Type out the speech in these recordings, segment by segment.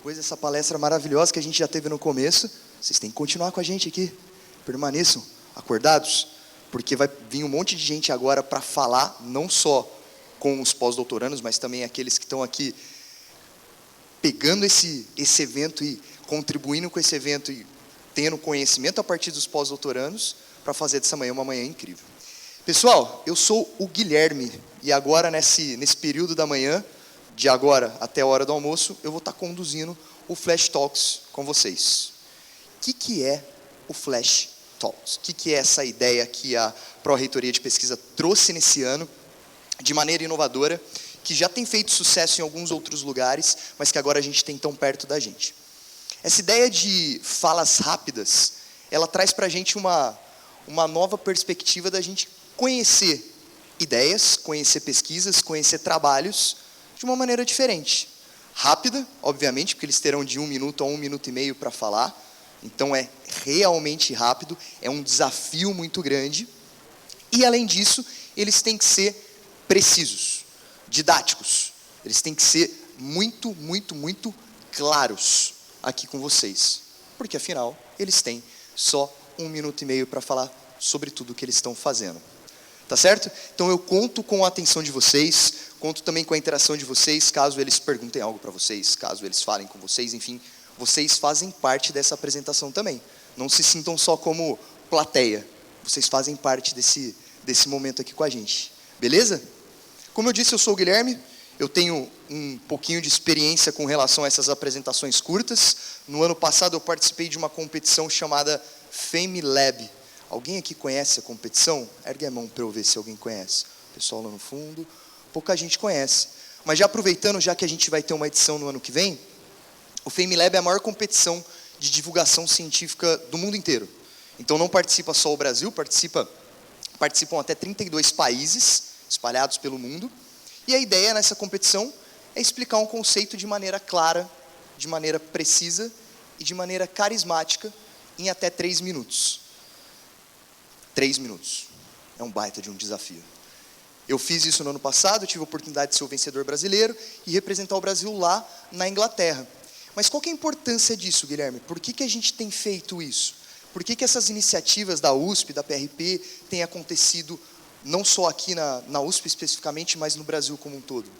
Depois dessa palestra maravilhosa que a gente já teve no começo, vocês têm que continuar com a gente aqui. Permaneçam acordados, porque vai vir um monte de gente agora para falar, não só com os pós-doutorandos, mas também aqueles que estão aqui pegando esse evento e contribuindo com esse evento e tendo conhecimento a partir dos pós-doutorandos para fazer dessa manhã uma manhã incrível. Pessoal, eu sou o Guilherme e agora nesse período da manhã, de agora até a hora do almoço, eu vou estar conduzindo o Flash Talks com vocês. O que é o Flash Talks? O que é essa ideia que a Pró-Reitoria de Pesquisa trouxe nesse ano, de maneira inovadora, que já tem feito sucesso em alguns outros lugares, mas que agora a gente tem tão perto da gente? Essa ideia de falas rápidas, ela traz para a gente uma nova perspectiva da gente conhecer ideias, conhecer pesquisas, conhecer trabalhos, de uma maneira diferente. Rápida, obviamente, porque eles terão de 1 minuto a 1 minuto e meio para falar. Então é realmente rápido, é um desafio muito grande. E além disso, eles têm que ser precisos, didáticos. Eles têm que ser muito, muito, muito claros aqui com vocês. Porque afinal, eles têm só 1 minuto e meio para falar sobre tudo o que eles estão fazendo. Tá certo? Então eu conto com a atenção de vocês, conto também com a interação de vocês, caso eles perguntem algo para vocês, caso eles falem com vocês, enfim, vocês fazem parte dessa apresentação também. Não se sintam só como plateia, vocês fazem parte desse momento aqui com a gente. Beleza? Como eu disse, eu sou o Guilherme, eu tenho um pouquinho de experiência com relação a essas apresentações curtas. No ano passado eu participei de uma competição chamada FameLab. Alguém aqui conhece a competição? Ergue a mão para eu ver se alguém conhece. O pessoal lá no fundo, pouca gente conhece. Mas já aproveitando, já que a gente vai ter uma edição no ano que vem, o FameLab é a maior competição de divulgação científica do mundo inteiro. Então não participa só o Brasil, participam até 32 países espalhados pelo mundo. E a ideia nessa competição é explicar um conceito de maneira clara, de maneira precisa e de maneira carismática em até 3 minutos. 3 minutos. É um baita de um desafio. Eu fiz isso no ano passado, tive a oportunidade de ser o vencedor brasileiro e representar o Brasil lá na Inglaterra. Mas qual que é a importância disso, Guilherme? Por que a gente tem feito isso? Por que essas iniciativas da USP, da PRP, têm acontecido não só aqui na USP especificamente, mas no Brasil como um todo?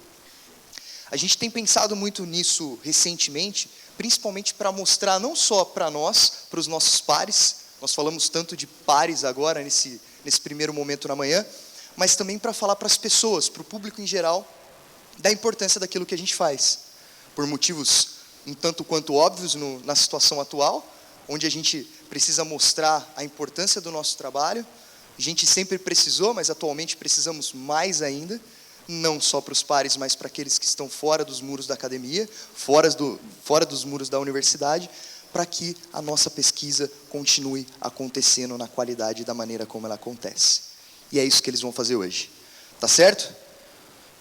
A gente tem pensado muito nisso recentemente, principalmente para mostrar não só para nós, para os nossos pares. Nós falamos tanto de pares agora, nesse primeiro momento na manhã, mas também para falar para as pessoas, para o público em geral, da importância daquilo que a gente faz. Por motivos um tanto quanto óbvios na situação atual, onde a gente precisa mostrar a importância do nosso trabalho. A gente sempre precisou, mas atualmente precisamos mais ainda, não só para os pares, mas para aqueles que estão fora dos muros da academia, fora dos muros da universidade, para que a nossa pesquisa continue acontecendo na qualidade e da maneira como ela acontece. E é isso que eles vão fazer hoje. Tá certo?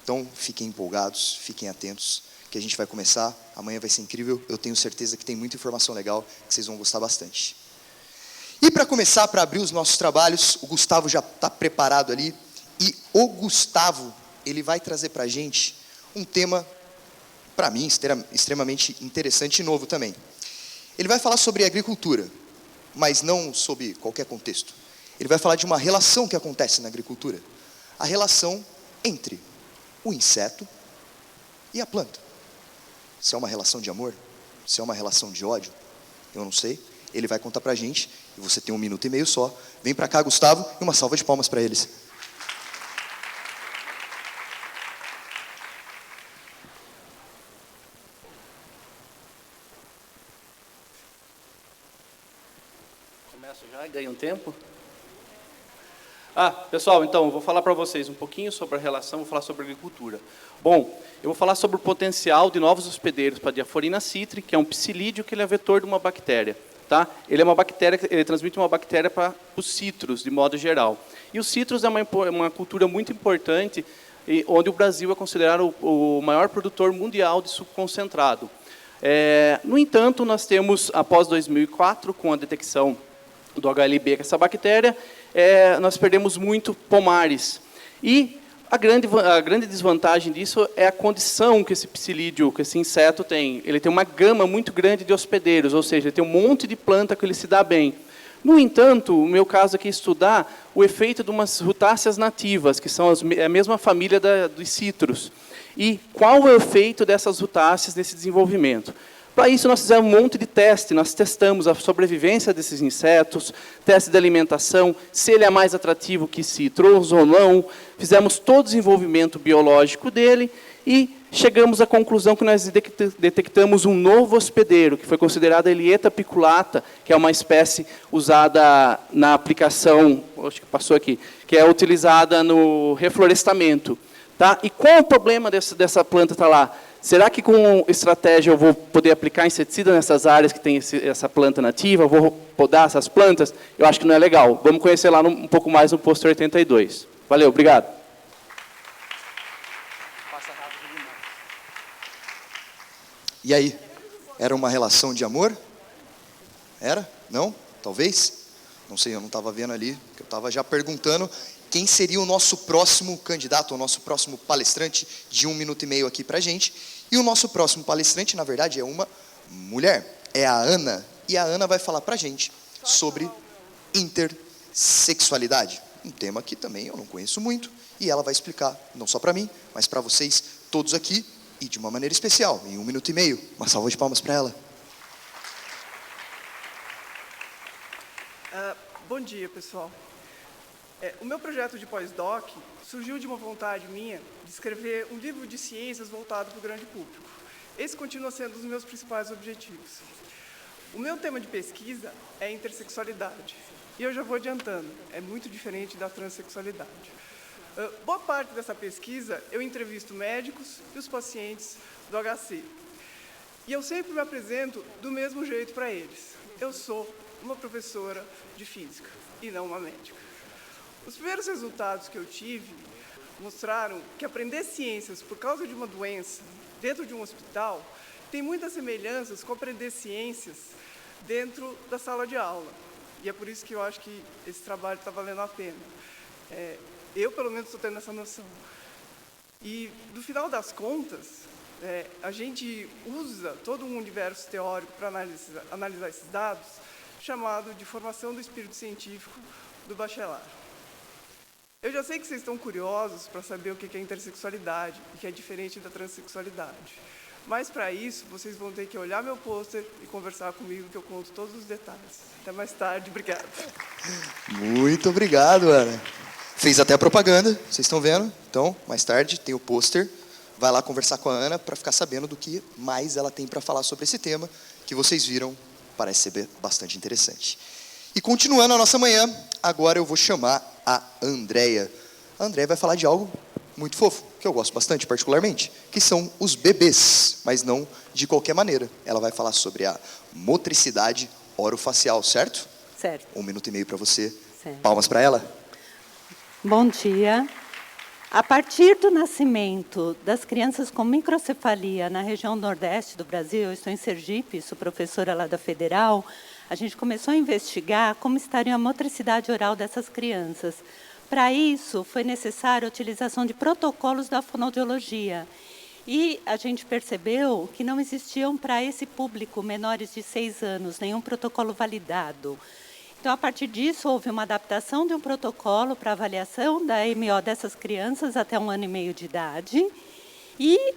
Então, fiquem empolgados, fiquem atentos, que a gente vai começar. Amanhã vai ser incrível. Eu tenho certeza que tem muita informação legal, que vocês vão gostar bastante. E para começar, para abrir os nossos trabalhos, o Gustavo já está preparado ali. E o Gustavo, ele vai trazer para a gente um tema, para mim, extremamente interessante e novo também. Ele vai falar sobre agricultura, mas não sob qualquer contexto. Ele vai falar de uma relação que acontece na agricultura. A relação entre o inseto e a planta. Se é uma relação de amor, se é uma relação de ódio, eu não sei. Ele vai contar pra gente, e você tem 1 minuto e meio só. Vem pra cá, Gustavo, e uma salva de palmas para eles. Já ganha um tempo? Pessoal, então, eu vou falar para vocês um pouquinho sobre a relação, vou falar sobre agricultura. Bom, eu vou falar sobre o potencial de novos hospedeiros para a Diaphorina citri, que é um psilídeo que ele é vetor de uma bactéria. Tá? Ele é uma bactéria, ele transmite uma bactéria para os citros, de modo geral. E os citros é uma cultura muito importante, onde o Brasil é considerado o maior produtor mundial de suco concentrado. No entanto, nós temos, após 2004, com a detecção do HLB, que é essa bactéria, nós perdemos muito pomares. E A grande desvantagem disso é a condição que esse psilídeo, que esse inseto tem. Ele tem uma gama muito grande de hospedeiros, ou seja, ele tem um monte de planta que ele se dá bem. No entanto, o meu caso aqui é estudar o efeito de umas rutáceas nativas, que são a mesma família dos citros. E qual é o efeito dessas rutáceas nesse desenvolvimento? Para isso, nós fizemos um monte de teste, nós testamos a sobrevivência desses insetos, teste de alimentação, se ele é mais atrativo que citros ou não, fizemos todo o desenvolvimento biológico dele e chegamos à conclusão que nós detectamos um novo hospedeiro, que foi considerado a Elieta piculata, que é uma espécie usada na aplicação, acho que passou aqui, que é utilizada no reflorestamento. Tá? E qual é o problema dessa planta estar lá? Será que com estratégia eu vou poder aplicar inseticida nessas áreas que tem essa planta nativa? Vou podar essas plantas? Eu acho que não é legal. Vamos conhecer lá um pouco mais no posto 82. Valeu, obrigado. E aí? Era uma relação de amor? Era? Não? Talvez? Não sei, eu não estava vendo ali, porque eu estava já perguntando quem seria o nosso próximo candidato, o nosso próximo palestrante de 1 minuto e meio aqui para a gente. E o nosso próximo palestrante, na verdade, é uma mulher, é a Ana. E a Ana vai falar para a gente sobre intersexualidade, um tema que também eu não conheço muito, e ela vai explicar, não só para mim, mas para vocês todos aqui, e de uma maneira especial, em 1 minuto e meio. Uma salva de palmas para ela. Bom dia, pessoal. O meu projeto de pós-doc surgiu de uma vontade minha de escrever um livro de ciências voltado para o grande público. Esse continua sendo um dos meus principais objetivos. O meu tema de pesquisa é intersexualidade. E eu já vou adiantando, é muito diferente da transexualidade. Boa parte dessa pesquisa eu entrevisto médicos e os pacientes do HC. E eu sempre me apresento do mesmo jeito para eles. Eu sou uma professora de física e não uma médica. Os primeiros resultados que eu tive mostraram que aprender ciências por causa de uma doença dentro de um hospital tem muitas semelhanças com aprender ciências dentro da sala de aula. E é por isso que eu acho que esse trabalho está valendo a pena. Eu, pelo menos, estou tendo essa noção. E, no final das contas, a gente usa todo um universo teórico para analisar esses dados, chamado de formação do espírito científico do bacharel. Eu já sei que vocês estão curiosos para saber o que é intersexualidade e que é diferente da transexualidade. Mas, para isso, vocês vão ter que olhar meu pôster e conversar comigo, que eu conto todos os detalhes. Até mais tarde. Obrigado. Muito obrigado, Ana. Fez até a propaganda, vocês estão vendo. Então, mais tarde, tem o pôster. Vai lá conversar com a Ana para ficar sabendo do que mais ela tem para falar sobre esse tema, que vocês viram, parece ser bastante interessante. E continuando a nossa manhã, agora eu vou chamar a Andréia. A Andréia vai falar de algo muito fofo, que eu gosto bastante, particularmente, que são os bebês, mas não de qualquer maneira. Ela vai falar sobre a motricidade orofacial, certo? Certo. 1 minuto e meio para você. Certo. Palmas para ela. Bom dia. A partir do nascimento das crianças com microcefalia na região nordeste do Brasil, eu estou em Sergipe, sou professora lá da Federal, a gente começou a investigar como estaria a motricidade oral dessas crianças. Para isso, foi necessária a utilização de protocolos da fonoaudiologia. E a gente percebeu que não existiam para esse público, menores de 6 anos, nenhum protocolo validado. Então, a partir disso, houve uma adaptação de um protocolo para avaliação da MO dessas crianças até 1 ano e meio de idade. E,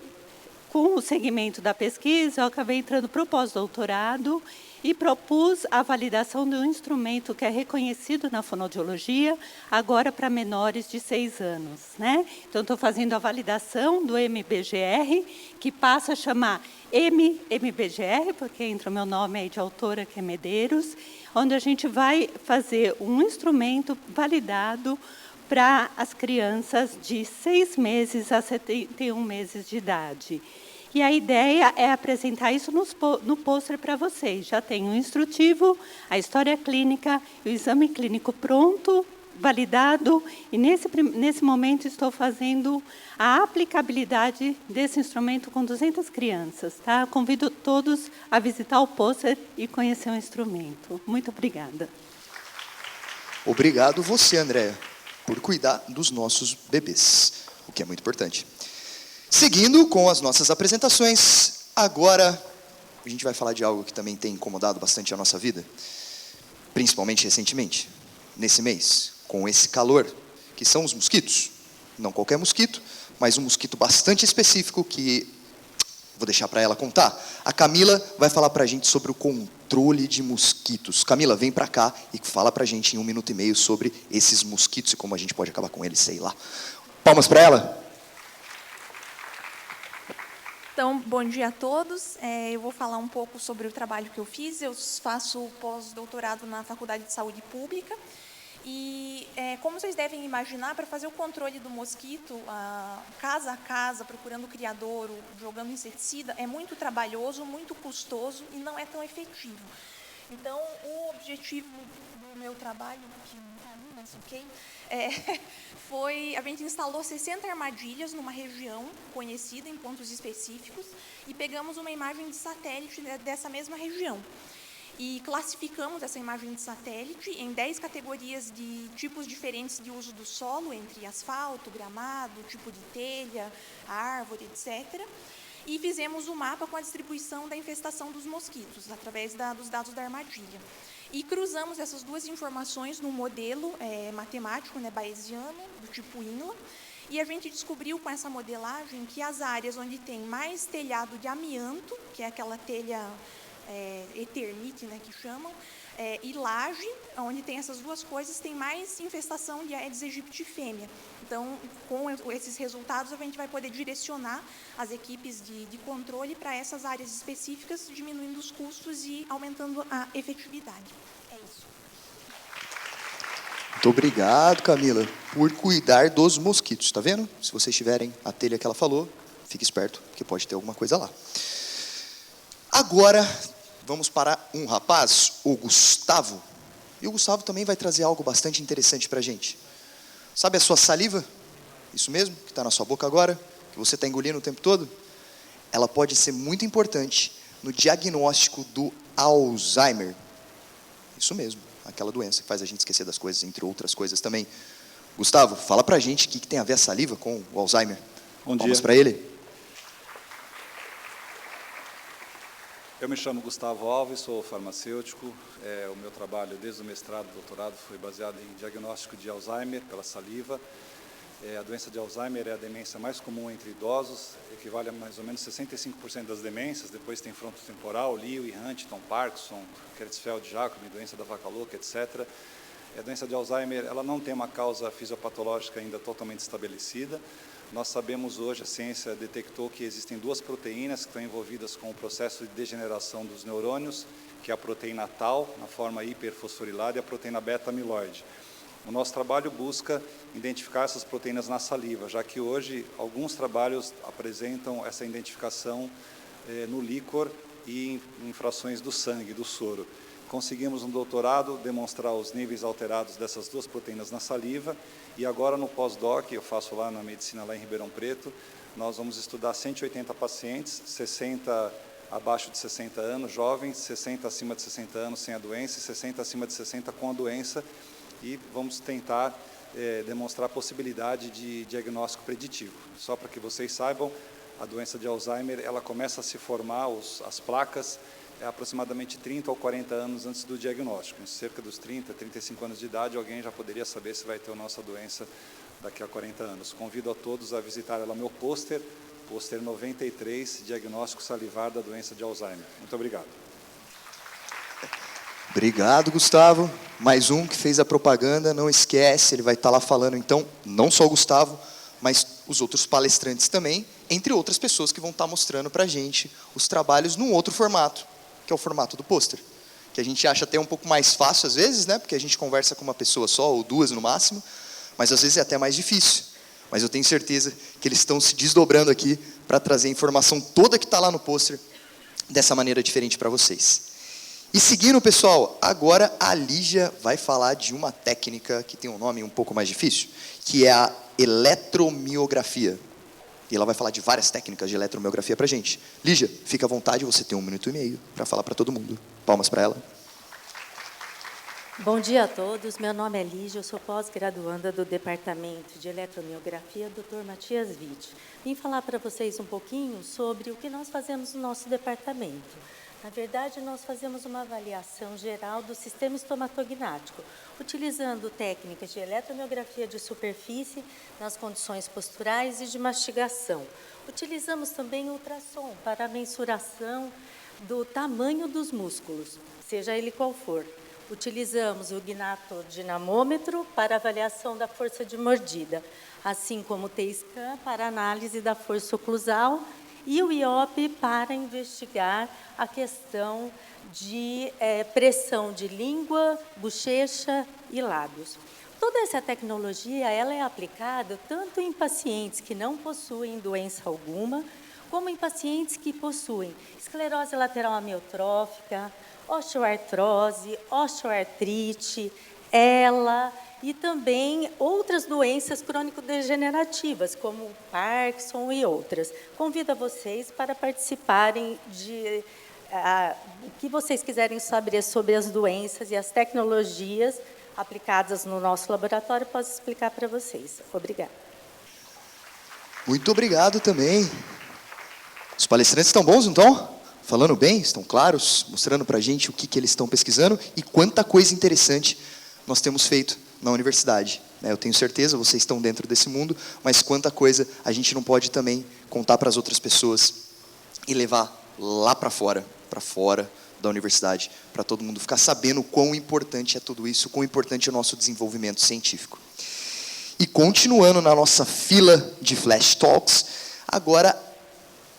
com o segmento da pesquisa, eu acabei entrando para o pós-doutorado e propus a validação de um instrumento que é reconhecido na fonoaudiologia, agora para menores de 6 anos. Né? Então, estou fazendo a validação do MBGR, que passa a chamar MBGR, porque entra o meu nome aí de autora, que é Medeiros, onde a gente vai fazer um instrumento validado para as crianças de 6 meses a 71 meses de idade. E a ideia é apresentar isso no pôster para vocês. Já tem o instrutivo, a história clínica, o exame clínico pronto, validado, e nesse momento estou fazendo a aplicabilidade desse instrumento com 200 crianças. Tá? Convido todos a visitar o pôster e conhecer o instrumento. Muito obrigada. Obrigado você, Andréia, por cuidar dos nossos bebês. o que é muito importante. Seguindo com as nossas apresentações, agora a gente vai falar de algo que também tem incomodado bastante a nossa vida, principalmente recentemente, nesse mês, com esse calor, que são os mosquitos. Não qualquer mosquito, mas um mosquito bastante específico que vou deixar para ela contar. A Camila vai falar para a gente sobre o controle de mosquitos. Camila, vem para cá e fala para a gente em 1 minuto e meio sobre esses mosquitos e como a gente pode acabar com eles, sei lá. Palmas para ela. Então, bom dia a todos. Eu vou falar um pouco sobre o trabalho que eu fiz. Eu faço pós-doutorado na Faculdade de Saúde Pública. E, como vocês devem imaginar, para fazer o controle do mosquito, casa a casa, procurando o criadouro, jogando inseticida, é muito trabalhoso, muito custoso e não é tão efetivo. Então, o objetivo do meu trabalho, que não está ali, mas ok, foi, a gente instalou 60 armadilhas numa região conhecida, em pontos específicos, e pegamos uma imagem de satélite dessa mesma região. E classificamos essa imagem de satélite em 10 categorias de tipos diferentes de uso do solo, entre asfalto, gramado, tipo de telha, árvore, etc. E fizemos o mapa com a distribuição da infestação dos mosquitos, através dos dados da armadilha. E cruzamos essas duas informações num modelo matemático, bayesiano, do tipo INLA, e a gente descobriu com essa modelagem que as áreas onde tem mais telhado de amianto, que é aquela telha eternite, que chamam, e laje, onde tem essas duas coisas, tem mais infestação de Aedes aegypti fêmea. Então, com esses resultados, a gente vai poder direcionar as equipes de controle para essas áreas específicas, diminuindo os custos e aumentando a efetividade. É isso. Muito obrigado, Camila, por cuidar dos mosquitos. Tá vendo? Se vocês tiverem a telha que ela falou, fique esperto, porque pode ter alguma coisa lá. Agora, vamos para um rapaz, o Gustavo. E o Gustavo também vai trazer algo bastante interessante para a gente. Sabe a sua saliva? Isso mesmo, que está na sua boca agora, que você está engolindo o tempo todo? Ela pode ser muito importante no diagnóstico do Alzheimer. Isso mesmo, aquela doença que faz a gente esquecer das coisas, entre outras coisas também. Gustavo, fala para a gente o que tem a ver a saliva com o Alzheimer. Bom dia. Vamos para ele. Eu me chamo Gustavo Alves, sou farmacêutico. O meu trabalho, desde o mestrado e doutorado, foi baseado em diagnóstico de Alzheimer pela saliva. A doença de Alzheimer é a demência mais comum entre idosos, equivale a mais ou menos 65% das demências. Depois tem frontotemporal, Lewy, Huntington, Parkinson, Creutzfeldt-Jakob, doença da vaca louca, etc. A doença de Alzheimer ela não tem uma causa fisiopatológica ainda totalmente estabelecida. Nós sabemos hoje, a ciência detectou que existem 2 proteínas que estão envolvidas com o processo de degeneração dos neurônios, que é a proteína tau, na forma hiperfosforilada, e a proteína beta-amiloide. O nosso trabalho busca identificar essas proteínas na saliva, já que hoje alguns trabalhos apresentam essa identificação no líquor e em frações do sangue, do soro. Conseguimos no doutorado demonstrar os níveis alterados dessas 2 proteínas na saliva e agora no pós-doc, eu faço lá na medicina lá em Ribeirão Preto, nós vamos estudar 180 pacientes, 60 abaixo de 60 anos, jovens, 60 acima de 60 anos sem a doença e 60 acima de 60 com a doença e vamos tentar demonstrar a possibilidade de diagnóstico preditivo. Só para que vocês saibam, a doença de Alzheimer ela começa a se formar, as placas, aproximadamente 30 ou 40 anos antes do diagnóstico. Em cerca dos 30, 35 anos de idade, alguém já poderia saber se vai ter a nossa doença daqui a 40 anos. Convido a todos a visitar lá meu pôster 93, diagnóstico salivar da doença de Alzheimer. Muito obrigado. Obrigado, Gustavo. Mais um que fez a propaganda, não esquece, ele vai estar lá falando, então, não só o Gustavo, mas os outros palestrantes também, entre outras pessoas que vão estar mostrando para a gente os trabalhos num outro formato, que é o formato do pôster, que a gente acha até um pouco mais fácil às vezes, porque a gente conversa com uma pessoa só, ou 2 no máximo, mas às vezes é até mais difícil. Mas eu tenho certeza que eles estão se desdobrando aqui para trazer a informação toda que está lá no pôster dessa maneira diferente para vocês. E seguindo, pessoal, agora a Lígia vai falar de uma técnica que tem um nome um pouco mais difícil, que é a eletromiografia. E ela vai falar de várias técnicas de eletromiografia para a gente. Lígia, fica à vontade, você tem 1 minuto e meio para falar para todo mundo. Palmas para ela. Bom dia a todos, meu nome é Lígia, eu sou pós-graduanda do Departamento de Eletromiografia, Dr. Matias Witt. Vim falar para vocês um pouquinho sobre o que nós fazemos no nosso departamento. Na verdade, nós fazemos uma avaliação geral do sistema estomatognático, utilizando técnicas de eletromiografia de superfície nas condições posturais e de mastigação. Utilizamos também ultrassom para a mensuração do tamanho dos músculos, seja ele qual for. Utilizamos o gnatodinamômetro para avaliação da força de mordida, assim como o T-scan para análise da força oclusal e o IOP para investigar a questão de pressão de língua, bochecha e lábios. Toda essa tecnologia ela é aplicada tanto em pacientes que não possuem doença alguma, como em pacientes que possuem esclerose lateral amiotrófica, osteoartrose, osteoartrite, ELA e também outras doenças crônico-degenerativas, como Parkinson e outras. Convido a vocês para participarem de o que vocês quiserem saber sobre as doenças e as tecnologias aplicadas no nosso laboratório, posso explicar para vocês. Obrigada. Muito obrigado também. Os palestrantes estão bons, não estão? Falando bem, estão claros, mostrando para a gente o que eles estão pesquisando e quanta coisa interessante nós temos feito na universidade. Eu tenho certeza, vocês estão dentro desse mundo, mas quanta coisa a gente não pode também contar para as outras pessoas e levar lá para fora da universidade, para todo mundo ficar sabendo o quão importante é tudo isso, o quão importante é o nosso desenvolvimento científico. E continuando na nossa fila de Flash Talks, agora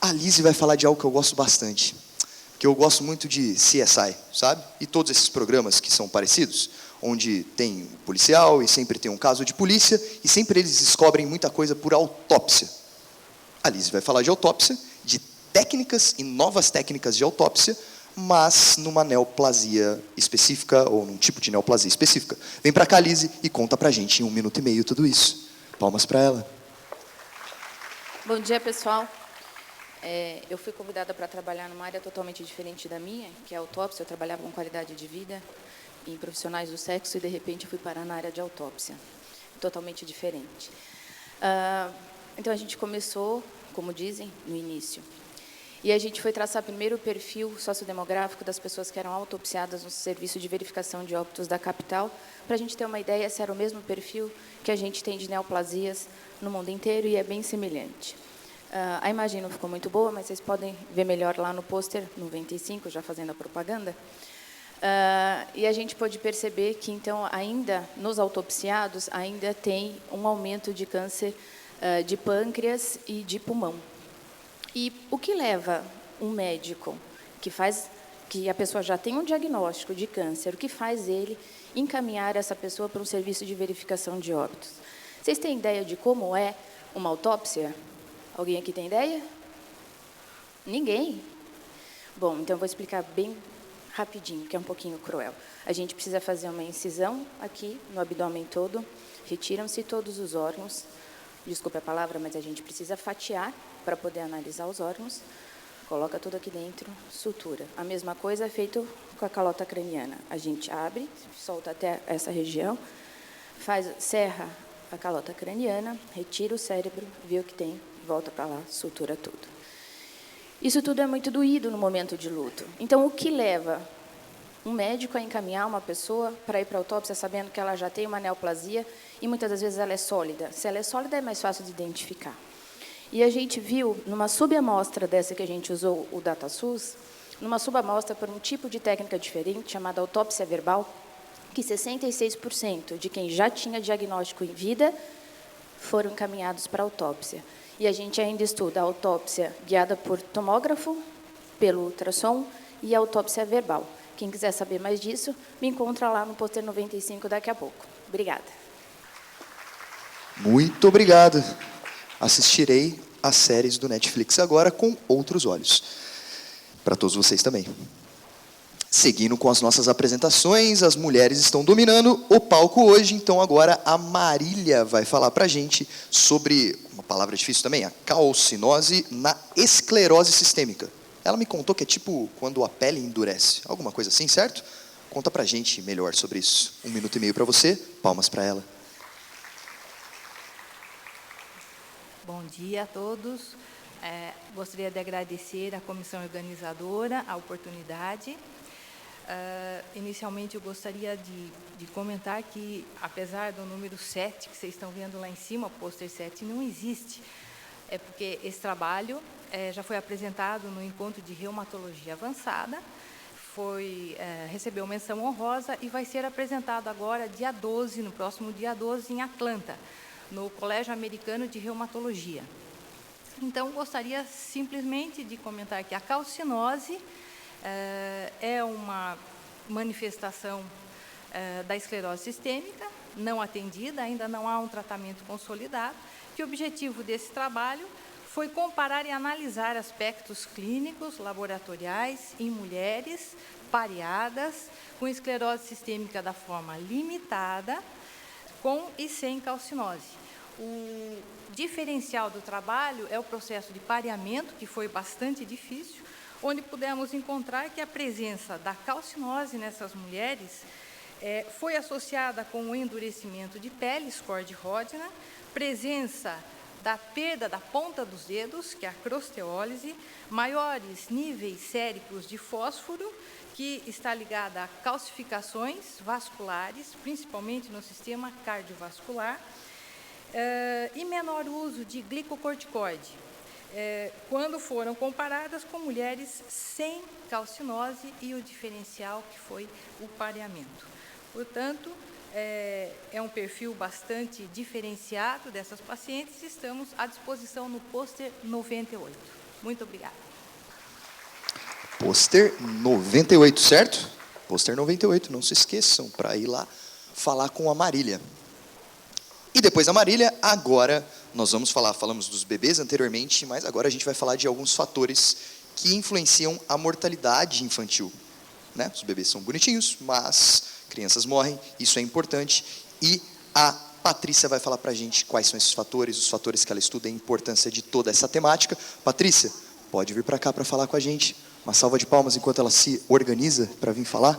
a Lise vai falar de algo que eu gosto bastante, que eu gosto muito de CSI, sabe? E todos esses programas que são parecidos, onde tem um policial e sempre tem um caso de polícia e sempre eles descobrem muita coisa por autópsia. A Lise vai falar de autópsia, de técnicas e novas técnicas de autópsia, mas numa neoplasia específica ou num tipo de neoplasia específica. Vem para cá, Lise, e conta pra gente em 1 minuto e meio tudo isso. Palmas para ela. Bom dia, pessoal. Eu fui convidada para trabalhar numa área totalmente diferente da minha, que é a autópsia. Eu trabalhava com qualidade de vida em profissionais do sexo e, de repente, fui parar na área de autópsia. Totalmente diferente. Então, a gente começou, como dizem, no início. E a gente foi traçar primeiro o perfil sociodemográfico das pessoas que eram autopsiadas no serviço de verificação de óbitos da capital, para a gente ter uma ideia se era o mesmo perfil que a gente tem de neoplasias no mundo inteiro, e é bem semelhante. A imagem não ficou muito boa, mas vocês podem ver melhor lá no pôster 95, já fazendo a propaganda. E a gente pôde perceber que, então, ainda nos autopsiados, ainda tem um aumento de câncer de pâncreas e de pulmão. E o que leva um médico que a pessoa já tem um diagnóstico de câncer, o que faz ele encaminhar essa pessoa para um serviço de verificação de óbitos? Vocês têm ideia de como é uma autópsia? Alguém aqui tem ideia? Ninguém? Bom, então eu vou explicar bem rapidinho, que é um pouquinho cruel. A gente precisa fazer uma incisão aqui no abdômen todo, retiram-se todos os órgãos, desculpe a palavra, mas a gente precisa fatiar para poder analisar os órgãos, coloca tudo aqui dentro, sutura. A mesma coisa é feito com a calota craniana. A gente abre, solta até essa região, serra a calota craniana, retira o cérebro, vê o que tem, volta para lá, sutura tudo. Isso tudo é muito doído no momento de luto. Então, o que leva um médico a encaminhar uma pessoa para ir para a autópsia sabendo que ela já tem uma neoplasia e muitas das vezes ela é sólida? Se ela é sólida, é mais fácil de identificar. E a gente viu, numa subamostra dessa que a gente usou, o DataSUS, numa subamostra por um tipo de técnica diferente, chamada autópsia verbal, que 66% de quem já tinha diagnóstico em vida foram encaminhados para a autópsia. E a gente ainda estuda a autópsia guiada por tomógrafo, pelo ultrassom e a autópsia verbal. Quem quiser saber mais disso, me encontra lá no pôster 95 daqui a pouco. Obrigada. Muito obrigado. Assistirei às séries do Netflix agora com outros olhos. Para todos vocês também. Seguindo com as nossas apresentações, as mulheres estão dominando o palco hoje, então agora a Marília vai falar para a gente sobre, uma palavra difícil também, a calcinose na esclerose sistêmica. Ela me contou que é tipo quando a pele endurece, alguma coisa assim, certo? conta pra gente melhor sobre isso. 1 minuto e meio para você, palmas para ela. Bom dia a todos. Gostaria de agradecer à comissão organizadora a oportunidade. Inicialmente, eu gostaria de comentar que, apesar do número 7, que vocês estão vendo lá em cima, o pôster 7, não existe. É porque esse trabalho já foi apresentado no encontro de reumatologia avançada, recebeu menção honrosa e vai ser apresentado agora, dia 12, no próximo dia 12, em Atlanta, no Colégio Americano de Reumatologia. Então, gostaria simplesmente de comentar que a calcinose é uma manifestação da esclerose sistêmica, não atendida, ainda não há um tratamento consolidado, que o objetivo desse trabalho foi comparar e analisar aspectos clínicos, laboratoriais, em mulheres pareadas, com esclerose sistêmica da forma limitada, com e sem calcinose. O diferencial do trabalho é o processo de pareamento, que foi bastante difícil, onde pudemos encontrar que a presença da calcinose nessas mulheres foi associada com o endurecimento de pele, score de Rodnan, presença da perda da ponta dos dedos, que é a crosteólise, maiores níveis séricos de fósforo, que está ligada a calcificações vasculares, principalmente no sistema cardiovascular, e menor uso de glicocorticoide, quando foram comparadas com mulheres sem calcinose e o diferencial que foi o pareamento. Portanto, é um perfil bastante diferenciado dessas pacientes e estamos à disposição no pôster 98. Muito obrigada. Pôster 98, certo? Pôster 98, não se esqueçam, para ir lá falar com a Marília. E depois da Marília, agora nós vamos falamos dos bebês anteriormente, mas agora a gente vai falar de alguns fatores que influenciam a mortalidade infantil. Né? Os bebês são bonitinhos, mas crianças morrem, isso é importante. E a Patrícia vai falar para a gente quais são esses fatores, os fatores que ela estuda e a importância de toda essa temática. Patrícia, pode vir para cá para falar com a gente. Uma salva de palmas enquanto ela se organiza para vir falar.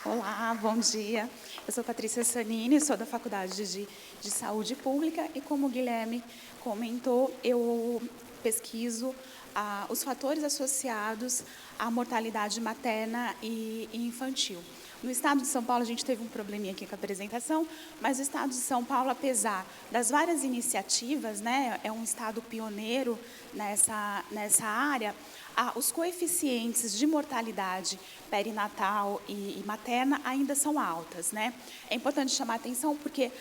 Olá, bom dia. Eu sou Patrícia Sanini, sou da Faculdade de Saúde Pública e, como o Guilherme comentou, eu pesquiso os fatores associados à mortalidade materna e infantil. No estado de São Paulo, a gente teve um probleminha aqui com a apresentação, mas o estado de São Paulo, apesar das várias iniciativas, né, é um estado pioneiro nessa área, os coeficientes de mortalidade perinatal e materna ainda são altas, né? É importante chamar a atenção porque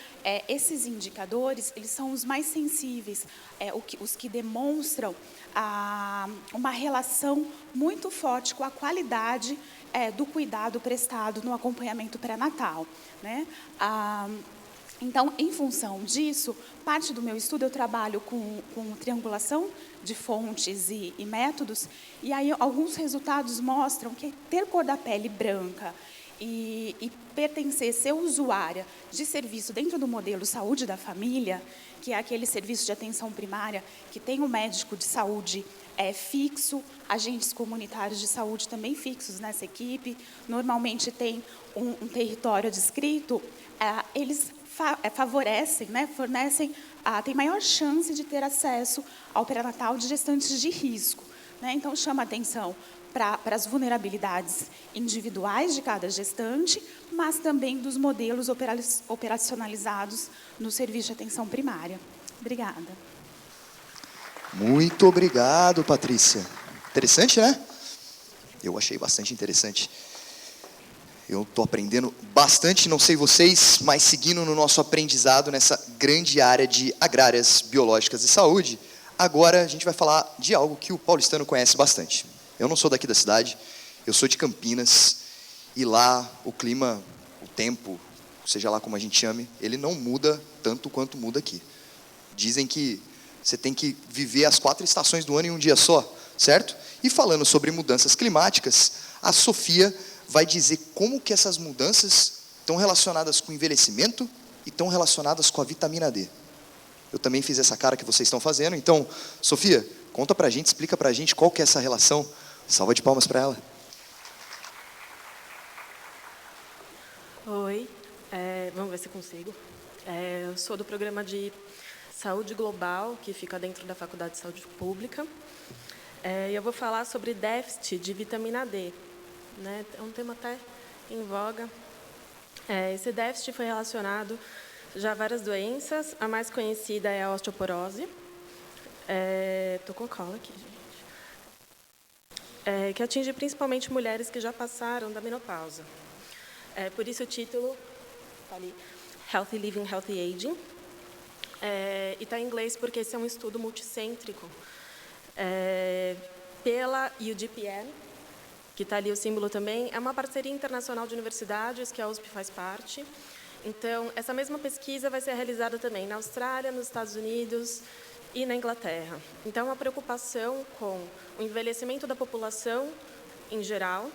esses indicadores, eles são os mais sensíveis, os que demonstram uma relação muito forte com a qualidade do cuidado prestado no acompanhamento pré-natal, né? Então, em função disso, parte do meu estudo eu trabalho com triangulação de fontes e métodos, e aí alguns resultados mostram que ter cor da pele branca e pertencer, ser usuária de serviço dentro do modelo saúde da família, que é aquele serviço de atenção primária que tem um médico de saúde fixo, agentes comunitários de saúde também fixos nessa equipe, normalmente tem um território adscrito, eles favorecem, né, fornecem, tem maior chance de ter acesso ao pré-natal de gestantes de risco, né? Então, chama atenção para as vulnerabilidades individuais de cada gestante, mas também dos modelos operacionalizados no serviço de atenção primária. Obrigada. Muito obrigado, Patrícia. Interessante, né? Eu achei bastante interessante. Eu estou aprendendo bastante, não sei vocês, mas seguindo no nosso aprendizado nessa grande área de agrárias, biológicas e saúde, agora a gente vai falar de algo que o paulistano conhece bastante. Eu não sou daqui da cidade, eu sou de Campinas, e lá o clima, o tempo, seja lá como a gente chame, ele não muda tanto quanto muda aqui. Dizem que você tem que viver as 4 estações do ano em um dia só, certo? E falando sobre mudanças climáticas, a Sofia vai dizer como que essas mudanças estão relacionadas com o envelhecimento e estão relacionadas com a vitamina D. Eu também fiz essa cara que vocês estão fazendo. Então, Sofia, conta pra gente, explica pra gente qual que é essa relação. Salva de palmas para ela. se consigo. Eu sou do programa de Saúde Global, que fica dentro da Faculdade de Saúde Pública. E eu vou falar sobre déficit de vitamina D. Né? É um tema até em voga. Esse déficit foi relacionado já a várias doenças. A mais conhecida é a osteoporose. Estou com cola aqui, gente. Que atinge principalmente mulheres que já passaram da menopausa. Por isso o título está ali, Healthy Living, Healthy Aging. E está em inglês porque esse é um estudo multicêntrico pela UDPN, que está ali o símbolo também. É uma parceria internacional de universidades, que a USP faz parte. Então, essa mesma pesquisa vai ser realizada também na Austrália, nos Estados Unidos e na Inglaterra. Então, uma preocupação com o envelhecimento da população em geral,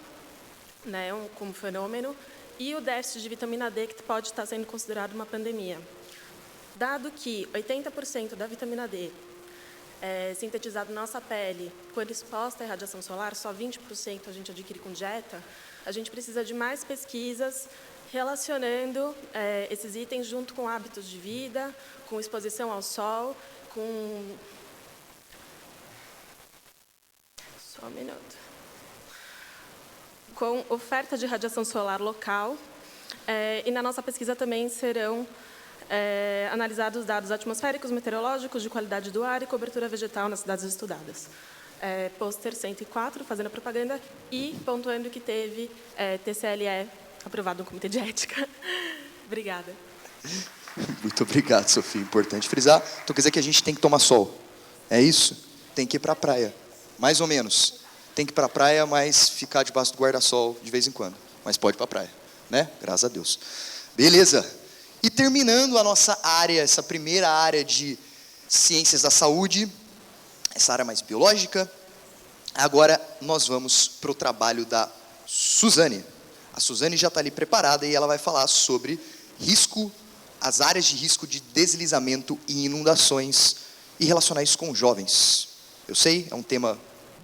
né, como fenômeno, e o déficit de vitamina D, que pode estar sendo considerado uma pandemia. Dado que 80% da vitamina D é sintetizado na nossa pele, quando exposta à radiação solar, só 20% a gente adquire com dieta, a gente precisa de mais pesquisas relacionando esses itens junto com hábitos de vida, com exposição ao sol, Só um minuto. Com oferta de radiação solar local, e na nossa pesquisa também serão analisados dados atmosféricos, meteorológicos, de qualidade do ar e cobertura vegetal nas cidades estudadas. Pôster 104, fazendo a propaganda, e pontuando que teve TCLE aprovado no Comitê de Ética. Obrigada. Muito obrigado, Sofia. Importante frisar. Então quer dizer que a gente tem que tomar sol. É isso? Tem que ir para a praia. Mais ou menos. Tem que ir para a praia, mas ficar debaixo do guarda-sol de vez em quando. Mas pode ir para a praia, né? Graças a Deus. Beleza. E terminando a nossa área, essa primeira área de ciências da saúde, essa área mais biológica, agora nós vamos para o trabalho da Suzane. A Suzane já está ali preparada e ela vai falar sobre risco, as áreas de risco de deslizamento e inundações e relacionar isso com jovens. Eu sei, é um tema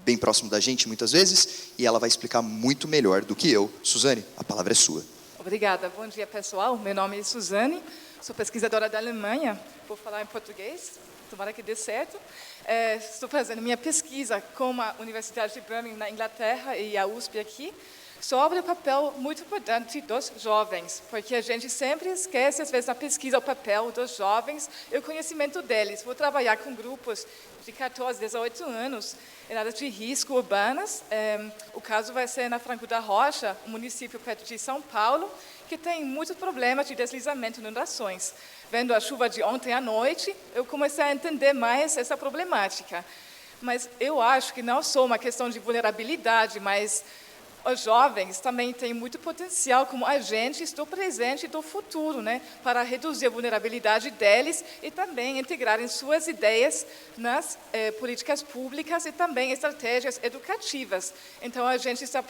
bem próximo da gente muitas vezes e ela vai explicar muito melhor do que eu. Suzane, a palavra é sua. Obrigada. Bom dia, pessoal. Meu nome é Suzane, sou pesquisadora da Alemanha. Vou falar em português, tomara que dê certo. Estou fazendo minha pesquisa com a Universidade de Birmingham, na Inglaterra, e a USP aqui, sobre o papel muito importante dos jovens, porque a gente sempre esquece, às vezes, na pesquisa, o papel dos jovens e o conhecimento deles. Vou trabalhar com grupos de 14 a 18 anos em áreas de risco urbanas. O caso vai ser na Franco da Rocha, um município perto de São Paulo, que tem muitos problemas de deslizamento e inundações. Vendo a chuva de ontem à noite, eu comecei a entender mais essa problemática. Mas eu acho que não só uma questão de vulnerabilidade, mas os jovens também têm muito potencial como agentes do presente e do futuro, né, para reduzir a vulnerabilidade deles e também integrarem suas ideias nas políticas públicas e também estratégias educativas. Então, a gente está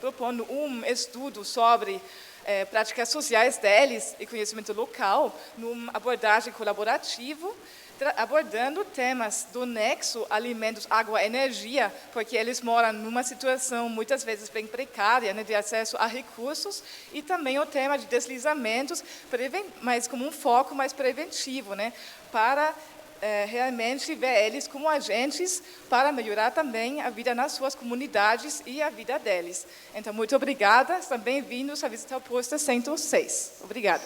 propondo um estudo sobre práticas sociais deles e conhecimento local, numa abordagem colaborativa, abordando temas do nexo alimentos, água, energia, porque eles moram numa situação muitas vezes bem precária, né, de acesso a recursos, e também o tema de deslizamentos, mas como um foco mais preventivo, né, para realmente ver eles como agentes para melhorar também a vida nas suas comunidades e a vida deles. Então, muito obrigada, estão bem-vindos a visitar o pôster 106. Obrigada.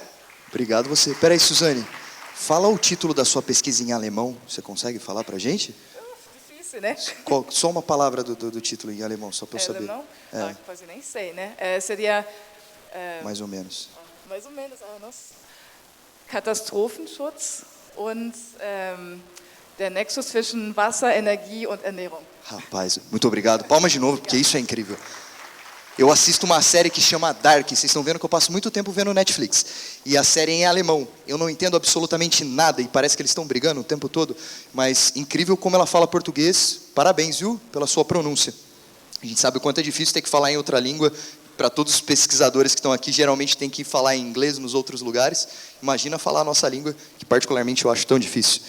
Obrigado você. Espera aí, Suzane. Fala o título da sua pesquisa em alemão. Você consegue falar para a gente? Difícil, né? Só uma palavra do título em alemão, só para eu saber. Alemão? Quase nem sei, né? Seria... mais ou menos. Mais ou menos, nossa. Katastrophenschutz und der Nexus zwischen Wasser, Energie und Ernährung. Rapaz, muito obrigado. Palmas de novo, porque isso é incrível. Eu assisto uma série que chama Dark. Vocês estão vendo que eu passo muito tempo vendo Netflix. E a série é em alemão. Eu não entendo absolutamente nada e parece que eles estão brigando o tempo todo. Mas incrível como ela fala português. Parabéns, viu, pela sua pronúncia. A gente sabe o quanto é difícil ter que falar em outra língua. Para todos os pesquisadores que estão aqui, geralmente tem que falar em inglês nos outros lugares. Imagina falar a nossa língua, que particularmente eu acho tão difícil.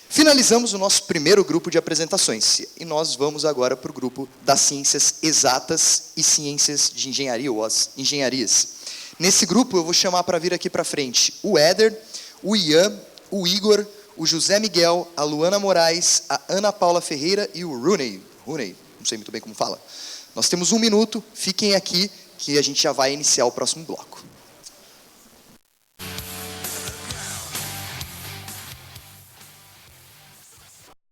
Finalizamos o nosso primeiro grupo de apresentações e nós vamos agora para o grupo das ciências exatas e ciências de engenharia, ou as engenharias. Nesse grupo, eu vou chamar para vir aqui para frente o Éder, o Ian, o Igor, o José Miguel, a Luana Moraes, a Ana Paula Ferreira e o Rooney, não sei muito bem como fala. Nós temos 1 minuto, fiquem aqui que a gente já vai iniciar o próximo bloco.